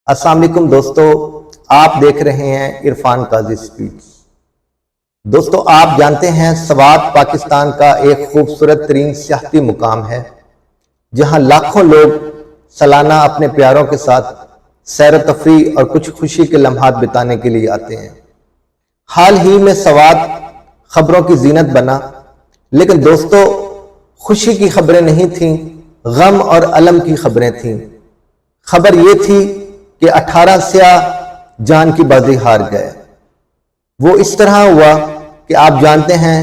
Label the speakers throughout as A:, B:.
A: अस्सलाम वालेकुम दोस्तों, आप देख रहे हैं इरफान काजी स्पीच। दोस्तों, आप जानते हैं स्वात पाकिस्तान का एक खूबसूरत तरीन सियाहती मुकाम है जहां लाखों लोग सालाना अपने प्यारों के साथ सैर तफरी और कुछ खुशी के लम्हात बिताने के लिए आते हैं। हाल ही में स्वात खबरों की जीनत बना, लेकिन दोस्तों खुशी की खबरें नहीं थीं, गम और अलम की खबरें थीं। खबर ये थी कि 18 स्याह जान की बाजी हार गए। वो इस तरह हुआ कि आप जानते हैं,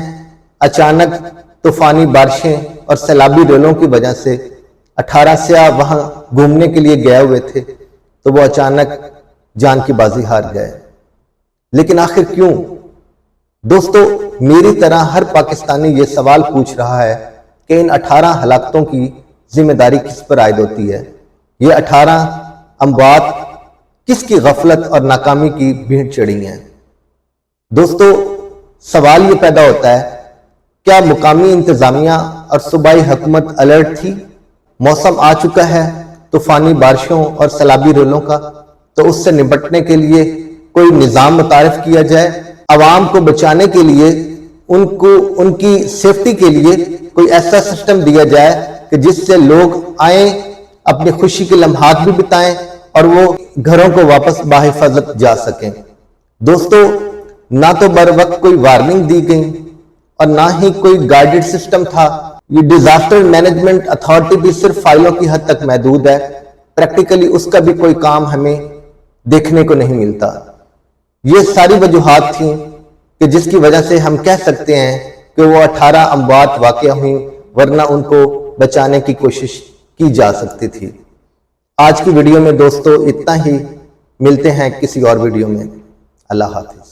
A: अचानक तूफानी बारिशें और सैलाबी रेलों की वजह से 18 स्याह वहां घूमने के लिए गए हुए थे, तो वो अचानक जान की बाजी हार गए। लेकिन आखिर क्यों? दोस्तों, मेरी तरह हर पाकिस्तानी ये सवाल पूछ रहा है कि इन 18 हलाकतों की जिम्मेदारी किस पर आयद होती है। ये 18 अमवात किसकी गफलत और नाकामी की भीड़ चढ़ी हैं? दोस्तों, सवाल ये पैदा होता है, क्या मुकामी इंतजामिया और सूबाई हुकूमत अलर्ट थी? मौसम आ चुका है तूफानी बारिशों और सैलाबी रेलों का, तो उससे निपटने के लिए कोई निज़ाम मुतारिफ किया जाए। आवाम को बचाने के लिए, उनकी सेफ्टी के लिए कोई ऐसा सिस्टम दिया जाए कि जिससे लोग आए, अपनी खुशी के लम्हात भी बिताएं और वो घरों को वापस बाहिफाजत जा सकें। दोस्तों, ना तो बर वक्त कोई वार्निंग दी गई और ना ही कोई गाइडेड सिस्टम था। ये डिजास्टर मैनेजमेंट अथॉरिटी भी सिर्फ फाइलों की हद तक महदूद है, प्रैक्टिकली उसका भी कोई काम हमें देखने को नहीं मिलता। ये सारी वजूहात थी कि जिसकी वजह से हम कह सकते हैं कि वो 18 अमवात वाक़या हुई, वरना उनको बचाने की कोशिश की जा सकती थी। आज की वीडियो में दोस्तों इतना ही, मिलते हैं किसी और वीडियो में। अल्लाह हाफिज।